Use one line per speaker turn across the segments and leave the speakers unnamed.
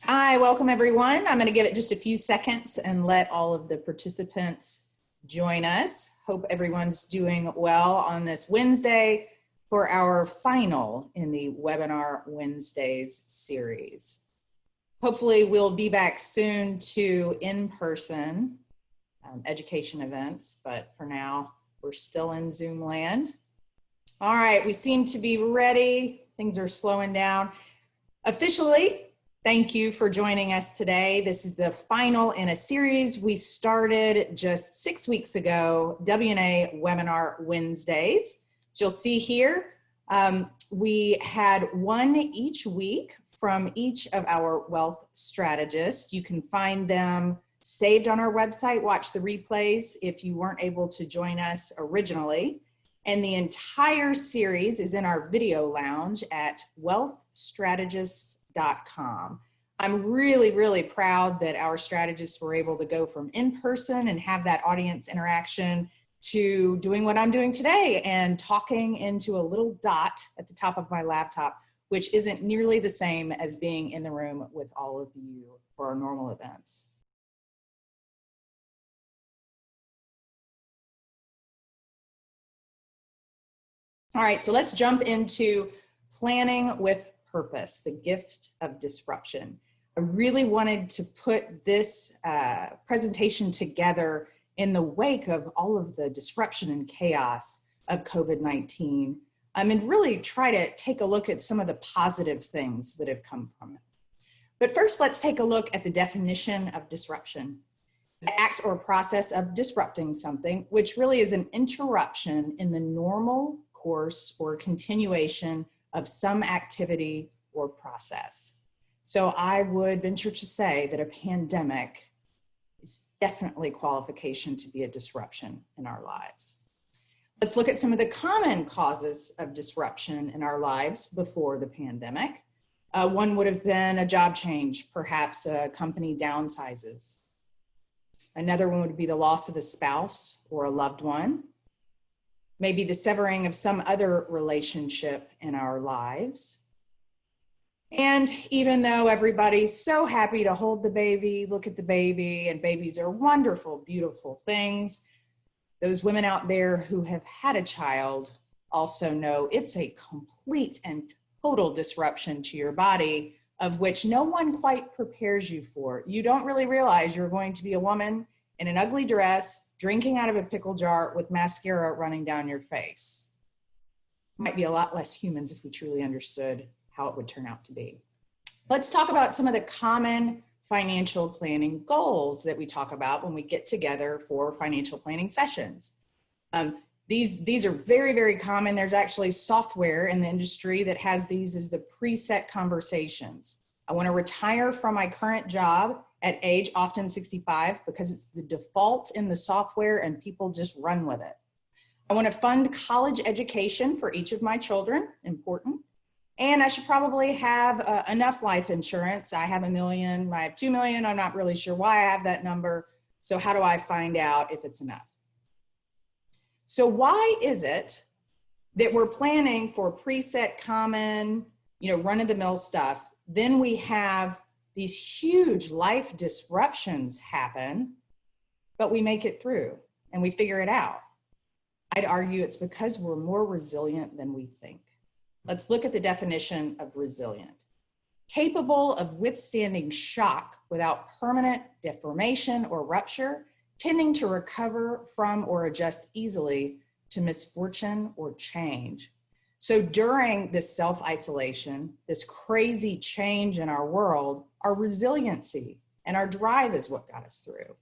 Hi, welcome everyone. I'm going to give it just a few seconds and let all of the participants join us. Hope everyone's doing well on this Wednesday for our final in the Webinar Wednesdays series. Hopefully we'll be back soon to in-person education events, but for now we're still in Zoom land. All right, we seem to be ready. Things are slowing down. Officially, thank you for joining us today. This is the final in a series we started just 6 weeks ago, W&A Webinar Wednesdays. As you'll see here, we had one each week from each of our wealth strategists. You can find them saved on our website, watch the replays if you weren't able to join us originally. And the entire series is in our video lounge at wealthstrategists.com. I'm really proud that our strategists were able to go from in-person and have that audience interaction to doing what I'm doing today and talking into a little dot at the top of my laptop, which isn't nearly the same as being in the room with all of you for our normal events. All right, so let's jump into planning with purpose, the gift of disruption. I really wanted to put this presentation together in the wake of all of the disruption and chaos of COVID-19, and really try to take a look at some of the positive things that have come from it. But first, let's take a look at the definition of disruption. The act or process of disrupting something, which really is an interruption in the normal course or continuation of some activity or process. So I would venture to say that a pandemic is definitely qualification to be a disruption in our lives. Let's look at some of the common causes of disruption in our lives before the pandemic. One would have been a job change, perhaps a company downsizes. Another one would be the loss of a spouse or a loved one. Maybe the severing of some other relationship in our lives. And even though everybody's so happy to hold the baby, look at the baby, and babies are wonderful, beautiful things, those women out there who have had a child also know it's a complete and total disruption to your body, of which no one quite prepares you for. You don't really realize you're going to be a woman in an ugly dress, drinking out of a pickle jar with mascara running down your face. Might be a lot less humans if we truly understood how it would turn out to be. Let's talk about some of the common financial planning goals that we talk about when we get together for financial planning sessions. These are very common. There's actually software in the industry that has these as the preset conversations. I want to retire from my current job at age often 65 because it's the default in the software and people just run with it. I want to fund college education for each of my children, important. And I should probably have enough life insurance. I have $1 million, I have $2 million. I'm not really sure why I have that number. So how do I find out if it's enough? So why is it that we're planning for preset common, run-of-the-mill stuff? Then we have these huge life disruptions happen, but we make it through and we figure it out. I'd argue it's because we're more resilient than we think. Let's look at the definition of resilient. Capable of withstanding shock without permanent deformation or rupture, tending to recover from or adjust easily to misfortune or change. So during this self-isolation, this crazy change in our world, our resiliency and our drive is what got us through.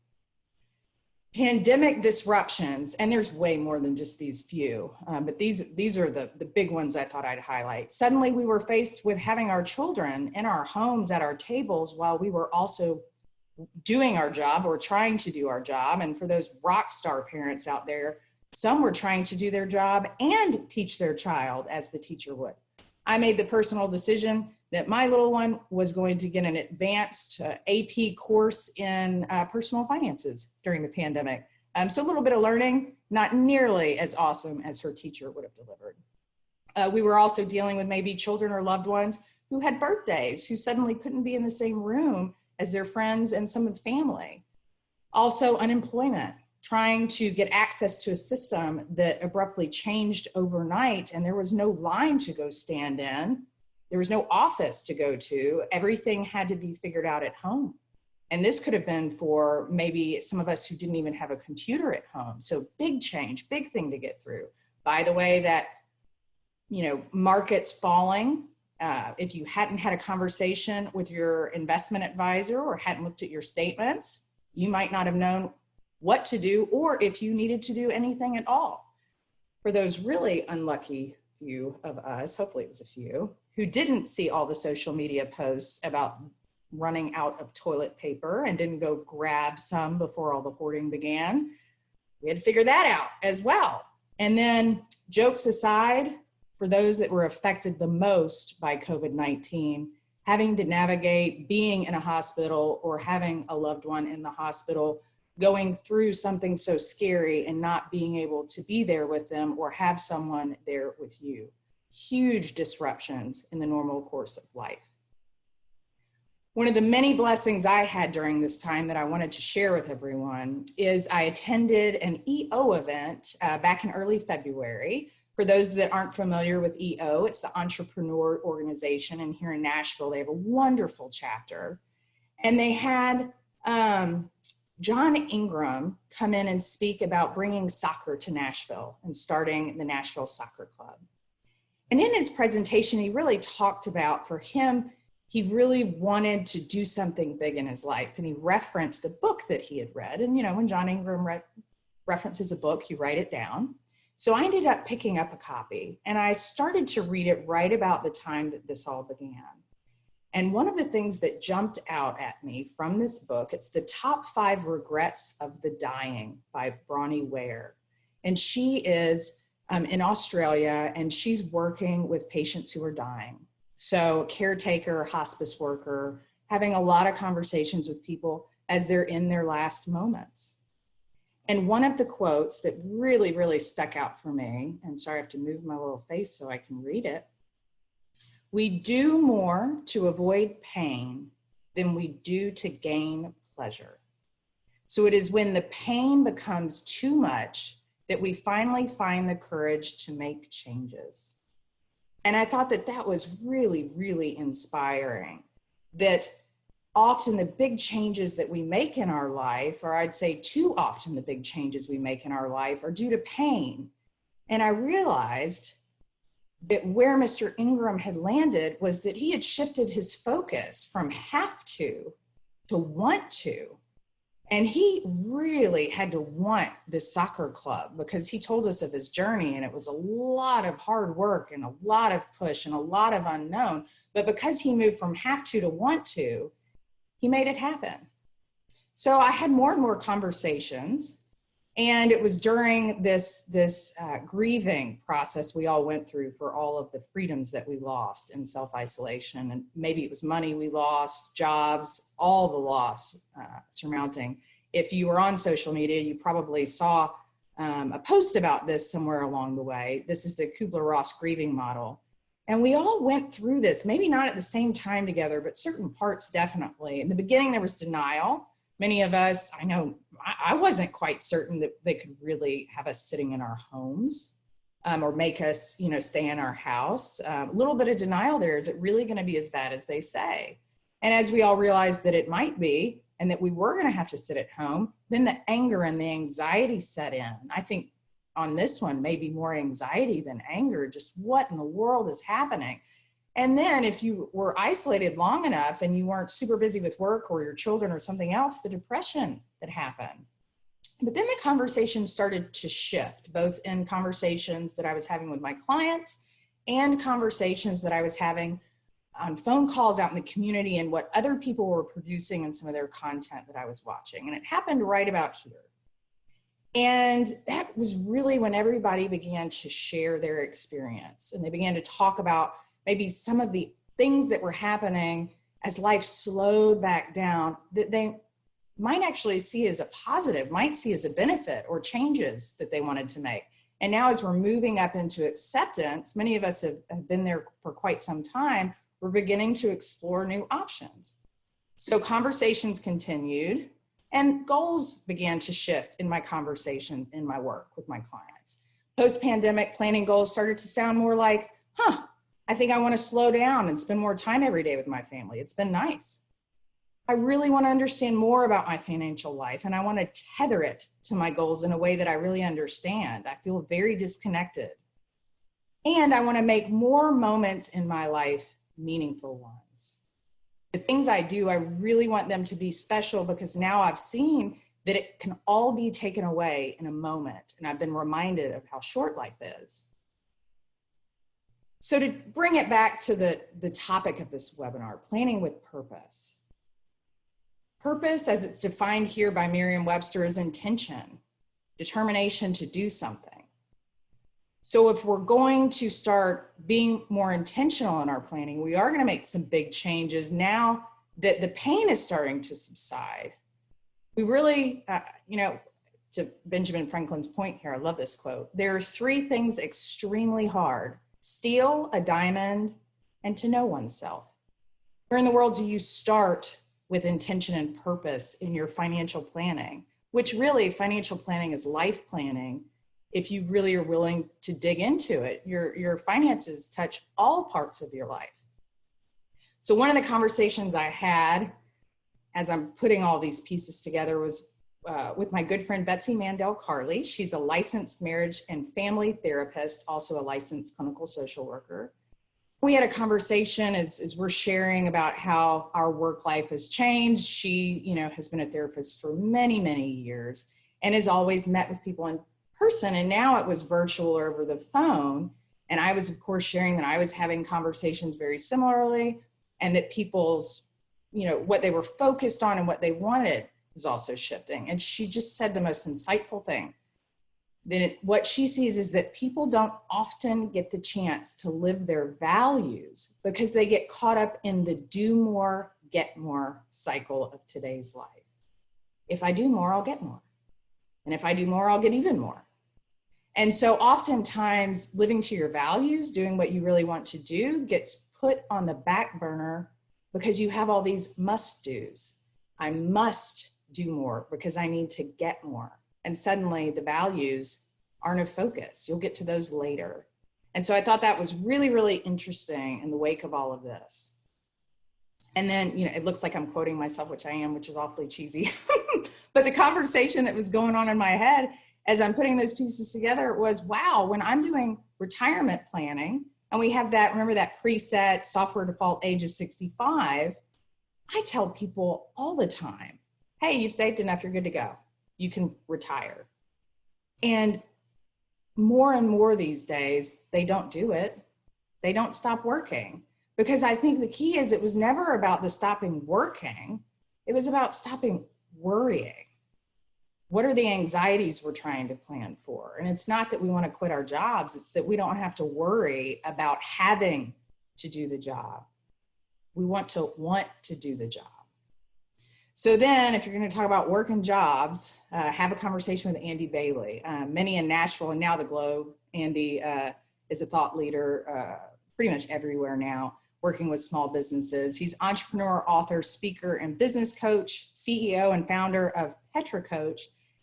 Pandemic disruptions, and there's way more than just these few, but these are the big ones I thought I'd highlight. Suddenly we were faced with having our children in our homes at our tables while we were also doing our job or trying to do our job. And for those rock star parents out there, some were trying to do their job and teach their child as the teacher would. I made the personal decision that my little one was going to get an advanced AP course in personal finances during the pandemic. So a little bit of learning, not nearly as awesome as her teacher would have delivered. We were also dealing with maybe children or loved ones who had birthdays, who suddenly couldn't be in the same room as their friends and some of the family. Also unemployment, trying to get access to a system that abruptly changed overnight, and there was no line to go stand in. There was no office to go to. Everything had to be figured out at home. And this could have been for maybe some of us who didn't even have a computer at home. So big change, big thing to get through. By the way, that, markets falling, if you hadn't had a conversation with your investment advisor or hadn't looked at your statements, you might not have known what to do or if you needed to do anything at all. For those really unlucky few of us, hopefully it was a few, who didn't see all the social media posts about running out of toilet paper and didn't go grab some before all the hoarding began, we had to figure that out as well. And then, jokes aside, for those that were affected the most by COVID-19, having to navigate being in a hospital or having a loved one in the hospital, going through something so scary and not being able to be there with them or have someone there with you. Huge disruptions in the normal course of life. One of the many blessings I had during this time that I wanted to share with everyone is I attended an EO event back in early February. For those that aren't familiar with EO, it's the Entrepreneur Organization, and here in Nashville, they have a wonderful chapter. And they had John Ingram come in and speak about bringing soccer to Nashville and starting the Nashville Soccer Club. And in his presentation, he really talked about, for him, he really wanted to do something big in his life. And he referenced a book that he had read. And, when John Ingram references a book, you write it down. So I ended up picking up a copy and I started to read it right about the time that this all began. And one of the things that jumped out at me from this book, it's the Top 5 Regrets of the Dying by Bronnie Ware. And she is in Australia, and she's working with patients who are dying. So caretaker, hospice worker, having a lot of conversations with people as they're in their last moments. And one of the quotes that really, really stuck out for me, and sorry, I have to move my little face so I can read it. We do more to avoid pain than we do to gain pleasure. So it is when the pain becomes too much that we finally find the courage to make changes. And I thought that that was really, really inspiring, that often the big changes that we make in our life, or I'd say too often the big changes we make in our life, are due to pain. And I realized that where Mr. Ingram had landed was that he had shifted his focus from have to want to. And he really had to want this soccer club, because he told us of his journey, and it was a lot of hard work and a lot of push and a lot of unknown. But because he moved from have to want to, he made it happen. So I had more and more conversations, and it was during this grieving process we all went through for all of the freedoms that we lost in self-isolation. And maybe it was money we lost, jobs, all the loss surmounting. If you were on social media, you probably saw a post about this somewhere along the way. This is the Kubler-Ross grieving model. And we all went through this, maybe not at the same time together, but certain parts definitely. In the beginning, there was denial. Many of us, I know I wasn't quite certain that they could really have us sitting in our homes or make us, stay in our house. A little bit of denial there. Is it really going to be as bad as they say? And as we all realized that it might be, and that we were going to have to sit at home, then the anger and the anxiety set in. I think on this one, maybe more anxiety than anger, just what in the world is happening? And then if you were isolated long enough and you weren't super busy with work or your children or something else, the depression that happened. But then the conversation started to shift, both in conversations that I was having with my clients and conversations that I was having on phone calls out in the community and what other people were producing in some of their content that I was watching. And it happened right about here. And that was really when everybody began to share their experience, and they began to talk about maybe some of the things that were happening as life slowed back down that they might actually see as a positive, might see as a benefit, or changes that they wanted to make. And now as we're moving up into acceptance, many of us have been there for quite some time, were beginning to explore new options. So conversations continued and goals began to shift in my conversations in my work with my clients. Post-pandemic, planning goals started to sound more like, I think I want to slow down and spend more time every day with my family. It's been nice. I really want to understand more about my financial life, and I want to tether it to my goals in a way that I really understand. I feel very disconnected. And I want to make more moments in my life meaningful ones. The things I do, I really want them to be special, because now I've seen that it can all be taken away in a moment. And I've been reminded of how short life is. So to bring it back to the topic of this webinar, planning with purpose. Purpose, as it's defined here by Merriam-Webster, is intention, determination to do something. So if we're going to start being more intentional in our planning, we are going to make some big changes now that the pain is starting to subside. We really, to Benjamin Franklin's point here, I love this quote. There are three things extremely hard: steal a diamond and to know oneself. Where in the world do you start with intention and purpose in your financial planning? Which really, financial planning is life planning. If you really are willing to dig into it, your finances touch all parts of your life. So one of the conversations I had as I'm putting all these pieces together was with my good friend, Betsy Mandel Carley. She's a licensed marriage and family therapist, also a licensed clinical social worker. We had a conversation as we're sharing about how our work life has changed. She, has been a therapist for many, many years and has always met with people in person. And now it was virtual or over the phone. And I was, of course, sharing that I was having conversations very similarly, and that people's, what they were focused on and what they wanted was also shifting. And she just said the most insightful thing. What she sees is that people don't often get the chance to live their values because they get caught up in the do more, get more cycle of today's life. If I do more, I'll get more. And if I do more, I'll get even more. And so oftentimes living to your values, doing what you really want to do, gets put on the back burner because you have all these must do's. I must do more because I need to get more. And suddenly the values aren't a focus. You'll get to those later. And so I thought that was really, really interesting in the wake of all of this. And then, it looks like I'm quoting myself, which I am, which is awfully cheesy. But the conversation that was going on in my head as I'm putting those pieces together was, wow, when I'm doing retirement planning and we have that, remember that preset software default age of 65, I tell people all the time, hey, you've saved enough, you're good to go. You can retire. And more these days, they don't do it. They don't stop working. Because I think the key is it was never about the stopping working. It was about stopping worrying. What are the anxieties we're trying to plan for? And it's not that we want to quit our jobs. It's that we don't have to worry about having to do the job. We want to do the job. So then if you're going to talk about work and jobs, have a conversation with Andy Bailey. Many in Nashville and now the globe. Andy is a thought leader pretty much everywhere now, working with small businesses. He's entrepreneur, author, speaker, and business coach, CEO and founder of Petra Coach.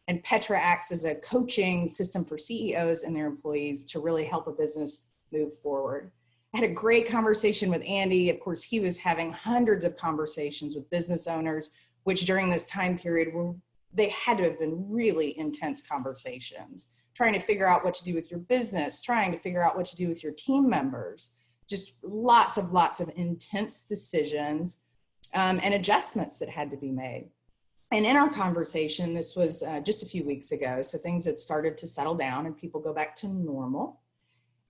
And Petra acts as a coaching system for CEOs and their employees to really help a business move forward. I had a great conversation with Andy. Of course, he was having hundreds of conversations with business owners, which during this time period, they had to have been really intense conversations, trying to figure out what to do with your business, trying to figure out what to do with your team members, just lots of intense decisions and adjustments that had to be made. And in our conversation, this was just a few weeks ago, so things had started to settle down and people go back to normal.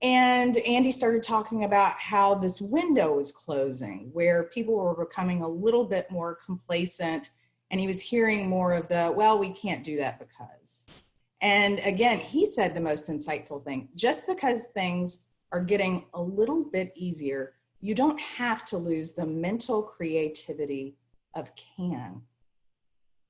And Andy started talking about how this window was closing, where people were becoming a little bit more complacent, and he was hearing more of the, well, we can't do that because. And again, he said the most insightful thing: just because things are getting a little bit easier, you don't have to lose the mental creativity of can.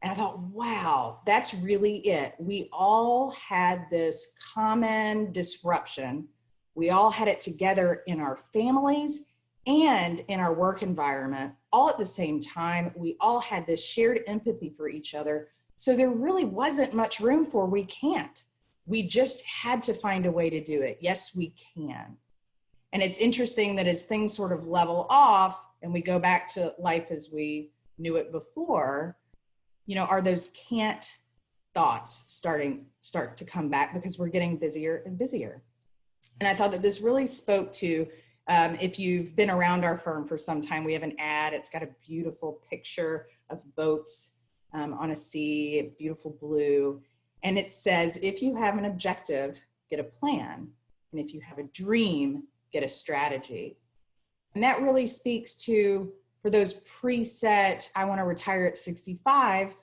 And I thought, wow, that's really it. We all had this common disruption. We all had it together in our families and in our work environment, all at the same time. We all had this shared empathy for each other. So there really wasn't much room for we can't. We just had to find a way to do it. Yes, we can. And it's interesting that as things sort of level off and we go back to life as we knew it before, you know, are those can't thoughts start to come back because we're getting busier and busier. And I thought that this really spoke to, if you've been around our firm for some time, we have an ad. It's got a beautiful picture of boats on a sea, beautiful blue. And it says, if you have an objective, get a plan. And if you have a dream, get a strategy. And that really speaks to, for those preset, I want to retire at 65,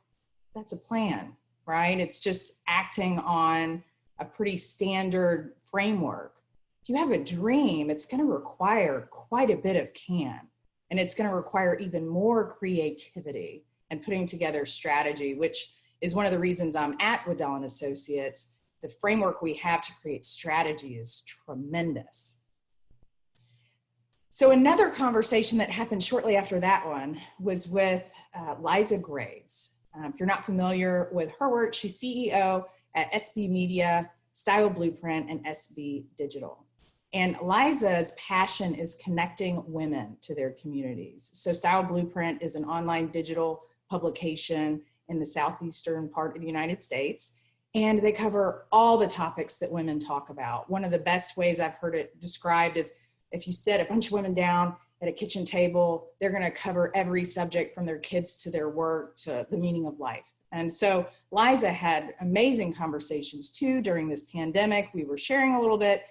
that's a plan, right? It's just acting on a pretty standard framework. If you have a dream, it's going to require quite a bit of can, and it's going to require even more creativity and putting together strategy, which is one of the reasons I'm at Waddell & Associates. The framework we have to create strategy is tremendous. So another conversation that happened shortly after that one was with Liza Graves. If you're not familiar with her work, she's CEO at SB Media, Style Blueprint, and SB Digital. And Liza's passion is connecting women to their communities. So Style Blueprint is an online digital publication in the southeastern part of the United States. And they cover all the topics that women talk about. One of the best ways I've heard it described is if you set a bunch of women down at a kitchen table, they're going to cover every subject from their kids to their work to the meaning of life. And so Liza had amazing conversations too during this pandemic. We were sharing a little bit,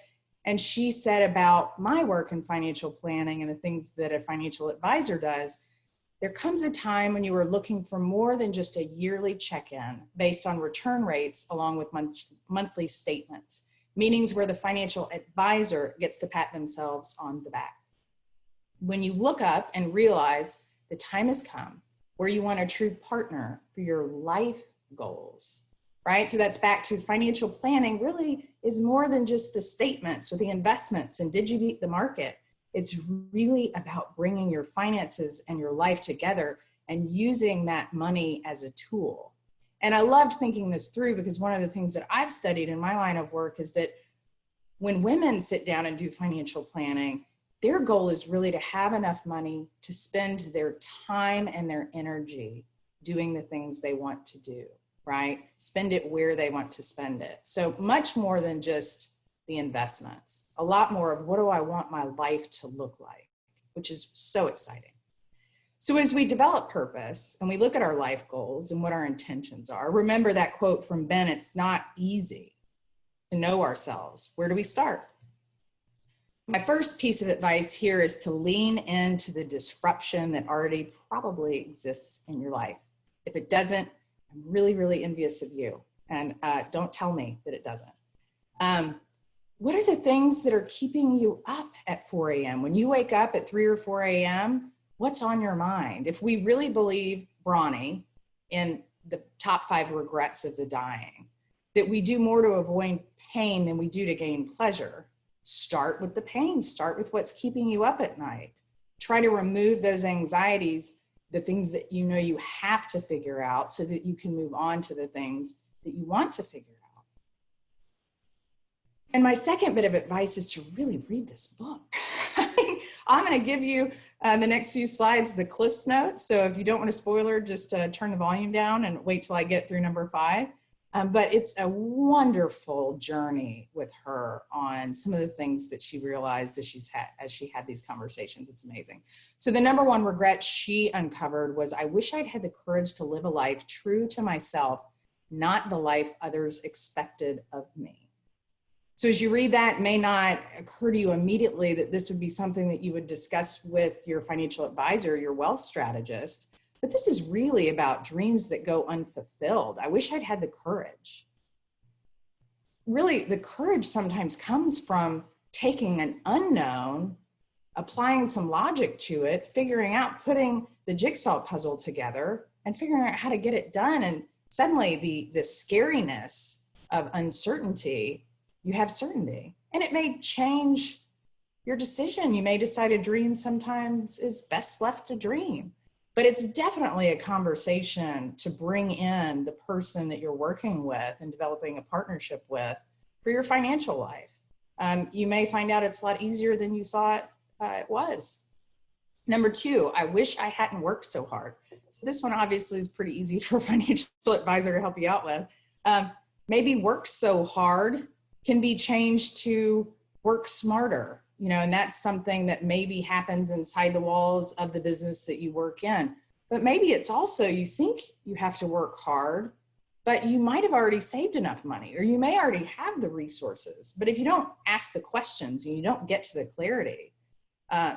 and she said about my work in financial planning and the things that a financial advisor does, there comes a time when you are looking for more than just a yearly check-in based on return rates along with monthly statements, meetings where the financial advisor gets to pat themselves on the back. When you look up and realize the time has come where you want a true partner for your life goals, right? So that's back to financial planning really is more than just the statements or the investments and did you beat the market? It's really about bringing your finances and your life together and using that money as a tool. And I loved thinking this through because one of the things that I've studied in my line of work is that when women sit down and do financial planning, their goal is really to have enough money to spend their time and their energy doing the things they want to do, right? Spend it where they want to spend it. So much more than just the investments, a lot more of what do I want my life to look like, which is so exciting. So as we develop purpose and we look at our life goals and what our intentions are, remember that quote from Ben, it's not easy to know ourselves. Where do we start? My first piece of advice here is to lean into the disruption that already probably exists in your life. If it doesn't, I'm really, really envious of you. And don't tell me that it doesn't. What are the things that are keeping you up at 4 a.m.? When you wake up at 3 or 4 a.m., what's on your mind? If we really believe, Bronnie, in the top 5 regrets of the dying, that we do more to avoid pain than we do to gain pleasure, start with the pain. Start with what's keeping you up at night. Try to remove those anxieties, the things that you know you have to figure out so that you can move on to the things that you want to figure out. And my second bit of advice is to really read this book. I'm going to give you the next few slides, the Cliff's Notes. So if you don't want a spoiler, just turn the volume down and wait till I get through number 5. But it's a wonderful journey with her on some of the things that she realized as she had these conversations. It's amazing. So the number 1 regret she uncovered was, I wish I'd had the courage to live a life true to myself, not the life others expected of me. So as you read that, it may not occur to you immediately that this would be something that you would discuss with your financial advisor, your wealth strategist. But this is really about dreams that go unfulfilled. I wish I'd had the courage. Really, the courage sometimes comes from taking an unknown, applying some logic to it, figuring out, putting the jigsaw puzzle together and figuring out how to get it done. And suddenly the scariness of uncertainty, you have certainty. And it may change your decision. You may decide a dream sometimes is best left a dream, but it's definitely a conversation to bring in the person that you're working with and developing a partnership with for your financial life. You may find out it's a lot easier than you thought it was. Number 2, I wish I hadn't worked so hard. So this one obviously is pretty easy for a financial advisor to help you out with. Maybe work so hard can be changed to work smarter, and that's something that maybe happens inside the walls of the business that you work in. But maybe it's also, you think you have to work hard, but you might have already saved enough money, or you may already have the resources. But if you don't ask the questions and you don't get to the clarity,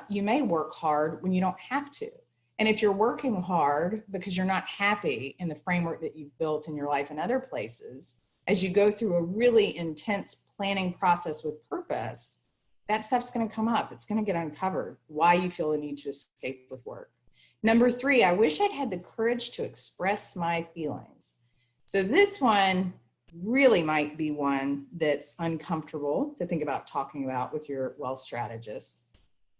you may work hard when you don't have to. And if you're working hard because you're not happy in the framework that you've built in your life and other places, as you go through a really intense planning process with purpose, that stuff's going to come up. It's going to get uncovered, why you feel the need to escape with work. Number 3, I wish I'd had the courage to express my feelings. So this one really might be one that's uncomfortable to think about talking about with your wealth strategist.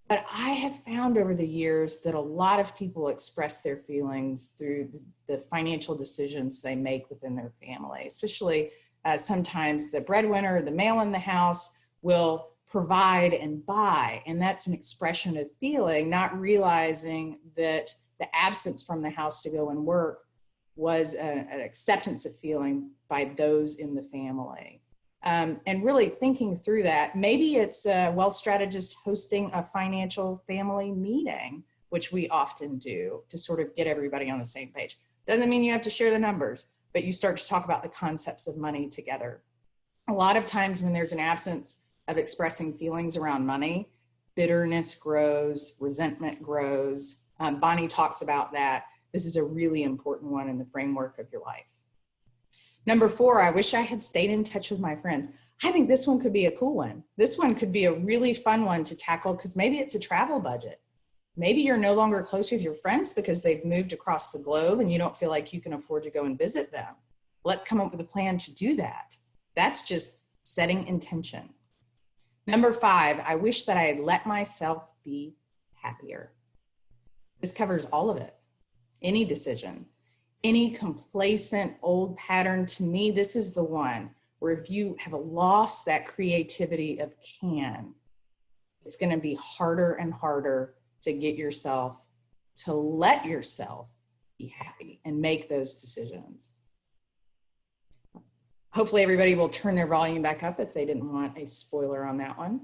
But I have found over the years that a lot of people express their feelings through the financial decisions they make within their family, especially sometimes the breadwinner, the male in the house, will provide and buy. And that's an expression of feeling, not realizing that the absence from the house to go and work was an acceptance of feeling by those in the family. And really thinking through that, maybe it's a wealth strategist hosting a financial family meeting, which we often do to sort of get everybody on the same page. Doesn't mean you have to share the numbers, but you start to talk about the concepts of money together. A lot of times when there's an absence of expressing feelings around money, bitterness grows, resentment grows. Bonnie talks about that. This is a really important one in the framework of your life. Number 4, I wish I had stayed in touch with my friends. I think this one could be a cool one. This one could be a really fun one to tackle because maybe it's a travel budget. Maybe you're no longer close with your friends because they've moved across the globe and you don't feel like you can afford to go and visit them. Let's come up with a plan to do that. That's just setting intention. Number 5, I wish that I had let myself be happier. This covers all of it. Any decision. Any complacent old pattern, to me, this is the one where if you have lost that creativity of can, it's going to be harder and harder to get yourself to let yourself be happy and make those decisions. Hopefully everybody will turn their volume back up if they didn't want a spoiler on that one.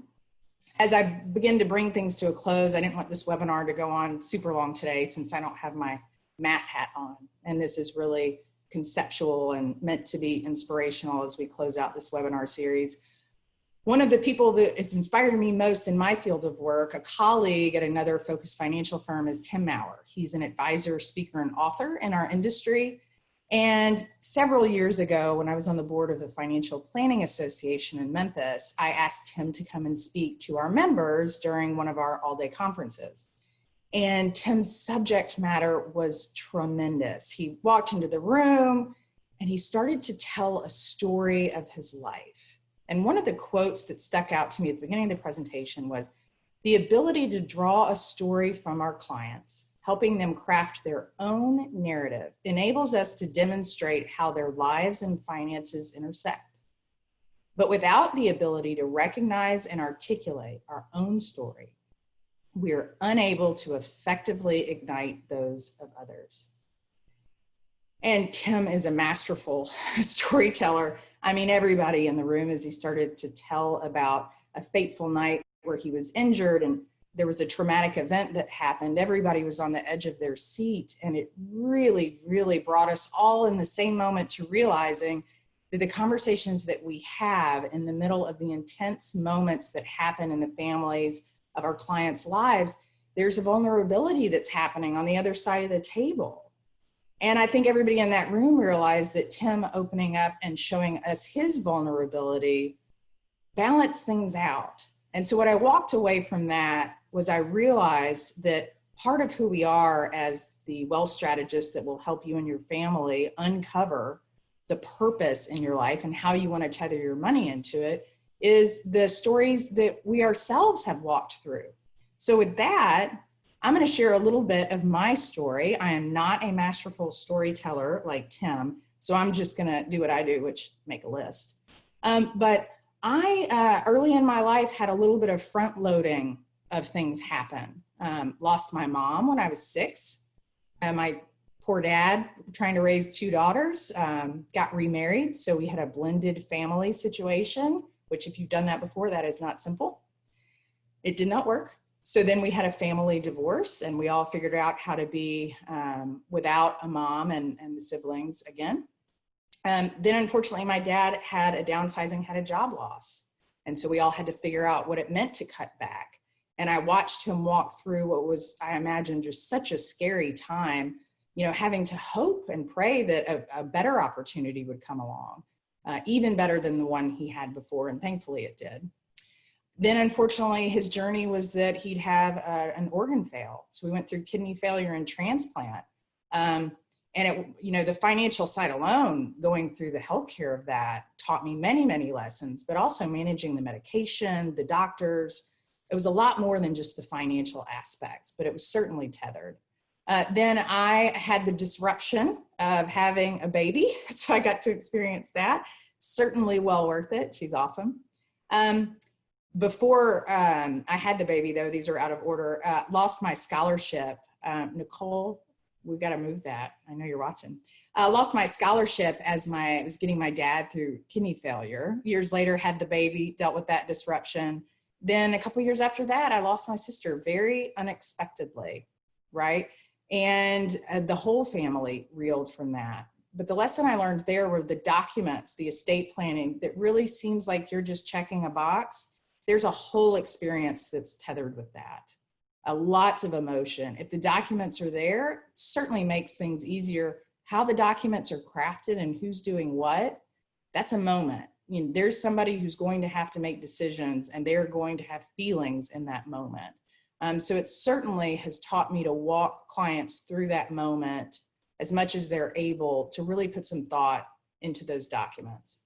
As I begin to bring things to a close, I didn't want this webinar to go on super long today since I don't have my math hat on. And this is really conceptual and meant to be inspirational as we close out this webinar series. One of the people that has inspired me most in my field of work, a colleague at another focused financial firm, is Tim Maurer. He's an advisor, speaker, and author in our industry. And several years ago, when I was on the board of the Financial Planning Association in Memphis, I asked him to come and speak to our members during one of our all-day conferences. And Tim's subject matter was tremendous. He walked into the room and he started to tell a story of his life. And one of the quotes that stuck out to me at the beginning of the presentation was, the ability to draw a story from our clients, helping them craft their own narrative, enables us to demonstrate how their lives and finances intersect. But without the ability to recognize and articulate our own story, we are unable to effectively ignite those of others. And Tim is a masterful storyteller. I mean, everybody in the room, as he started to tell about a fateful night where he was injured and there was a traumatic event that happened, everybody was on the edge of their seat. And it really, really brought us all in the same moment to realizing that the conversations that we have in the middle of the intense moments that happen in the families of our clients' lives, there's a vulnerability that's happening on the other side of the table. And I think everybody in that room realized that Tim opening up and showing us his vulnerability balanced things out. And so what I walked away from that was I realized that part of who we are as the wealth strategist that will help you and your family uncover the purpose in your life and how you want to tether your money into it is the stories that we ourselves have walked through. So with that, I'm going to share a little bit of my story. I am not a masterful storyteller like Tim, so I'm just going to do what I do, which make a list. But I, early in my life, had a little bit of front loading of things happen. Lost my mom when I was 6. My poor dad, trying to raise 2 daughters, got remarried. So we had a blended family situation, which if you've done that before, that is not simple. It did not work. So then we had a family divorce, and we all figured out how to be without a mom and the siblings again. Then unfortunately, my dad had a downsizing, had a job loss. And so we all had to figure out what it meant to cut back. And I watched him walk through what was, I imagine, just such a scary time, you know, having to hope and pray that a better opportunity would come along, even better than the one he had before. And thankfully it did. Then unfortunately, his journey was that he'd have an organ fail. So we went through kidney failure and transplant. And it, you know, the financial side alone, going through the healthcare of that taught me many, many lessons, but also managing the medication, the doctors. It was a lot more than just the financial aspects, but it was certainly tethered. Then I had the disruption of having a baby. So I got to experience that. Certainly well worth it. She's awesome. Before I had the baby, though, these are out of order, lost my scholarship. Nicole, we've got to move that. I know you're watching. Lost my scholarship as I was getting my dad through kidney failure. Years later, had the baby, dealt with that disruption. Then a couple years after that, I lost my sister very unexpectedly, right? And the whole family reeled from that. But the lesson I learned there were the documents, the estate planning, that really seems like you're just checking a box. There's a whole experience that's tethered with that. Lots of emotion. If the documents are there, it certainly makes things easier. How the documents are crafted and who's doing what, that's a moment. You know, there's somebody who's going to have to make decisions, and they're going to have feelings in that moment. So it certainly has taught me to walk clients through that moment as much as they're able, to really put some thought into those documents.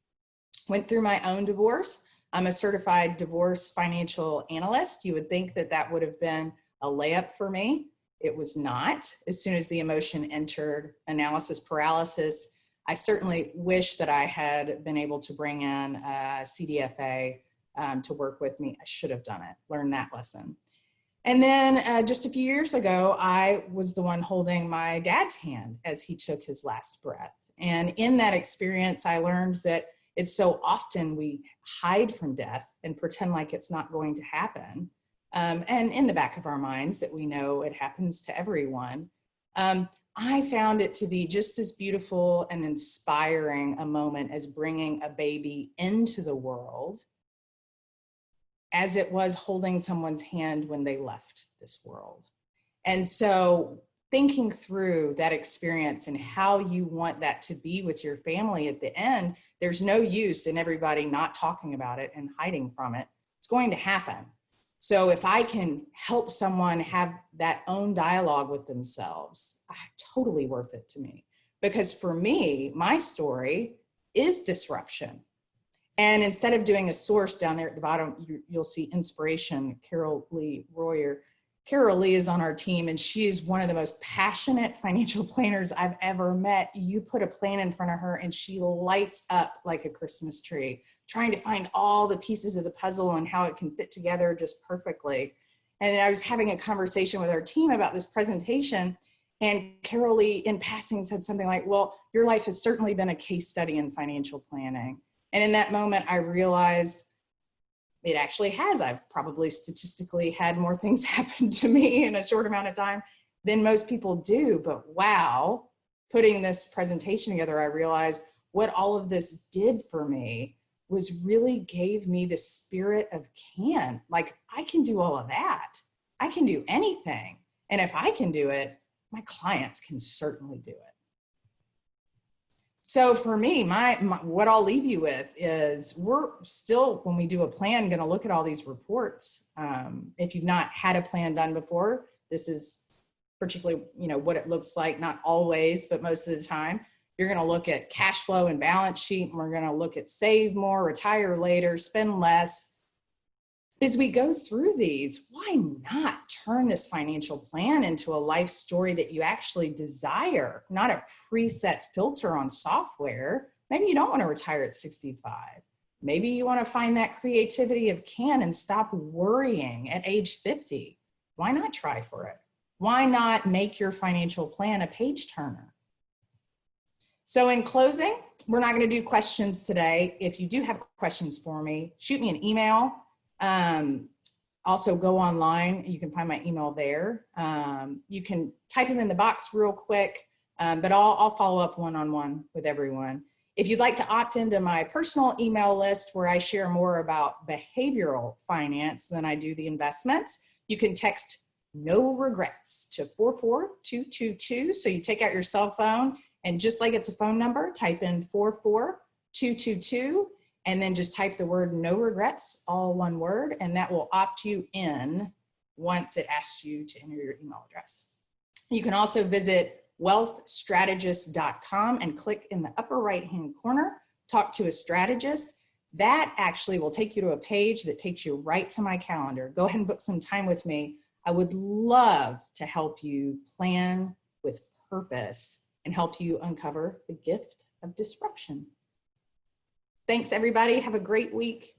Went through my own divorce. I'm a certified divorce financial analyst. You would think that that would have been a layup for me. It was not. As soon as the emotion entered, analysis paralysis, I certainly wish that I had been able to bring in a CDFA to work with me. I should have done it, learned that lesson. And then just a few years ago, I was the one holding my dad's hand as he took his last breath. And in that experience, I learned that it's so often we hide from death and pretend like it's not going to happen. And in the back of our minds that we know it happens to everyone. I found it to be just as beautiful and inspiring a moment as bringing a baby into the world as it was holding someone's hand when they left this world. And so thinking through that experience and how you want that to be with your family at the end, there's no use in everybody not talking about it and hiding from it. It's going to happen. So if I can help someone have that own dialogue with themselves, totally worth it to me. Because for me, my story is disruption. And instead of doing a source down there at the bottom, you'll see inspiration, Carol Lee Royer. Carol Lee is on our team, and she is one of the most passionate financial planners I've ever met. You put a plan in front of her and she lights up like a Christmas tree, trying to find all the pieces of the puzzle and how it can fit together just perfectly. And I was having a conversation with our team about this presentation, and Carol Lee in passing said something like, well, your life has certainly been a case study in financial planning. And in that moment, I realized it actually has. I've probably statistically had more things happen to me in a short amount of time than most people do. But wow, putting this presentation together, I realized what all of this did for me was really gave me the spirit of can. Like, I can do all of that. I can do anything. And if I can do it, my clients can certainly do it. So for me, what I'll leave you with is we're still, when we do a plan, going to look at all these reports. If you've not had a plan done before, this is particularly, what it looks like, not always, but most of the time. You're going to look at cash flow and balance sheet, and we're going to look at save more, retire later, spend less. As we go through these, why not turn this financial plan into a life story that you actually desire, not a preset filter on software? Maybe you don't want to retire at 65. Maybe you want to find that creativity of can and stop worrying at age 50. Why not try for it? Why not make your financial plan a page turner? So in closing, we're not going to do questions today. If you do have questions for me, shoot me an email. Also go online. You can find my email there. You can type them in the box real quick, but I'll follow up one-on-one with everyone. If you'd like to opt into my personal email list where I share more about behavioral finance than I do the investments, you can text no regrets to 44222. So you take out your cell phone and just like it's a phone number, type in 44222 and then just type the word no regrets, all one word, and that will opt you in once it asks you to enter your email address. You can also visit wealthstrategist.com and click in the upper right-hand corner, talk to a strategist. That actually will take you to a page that takes you right to my calendar. Go ahead and book some time with me. I would love to help you plan with purpose and help you uncover the gift of disruption. Thanks, everybody. Have a great week.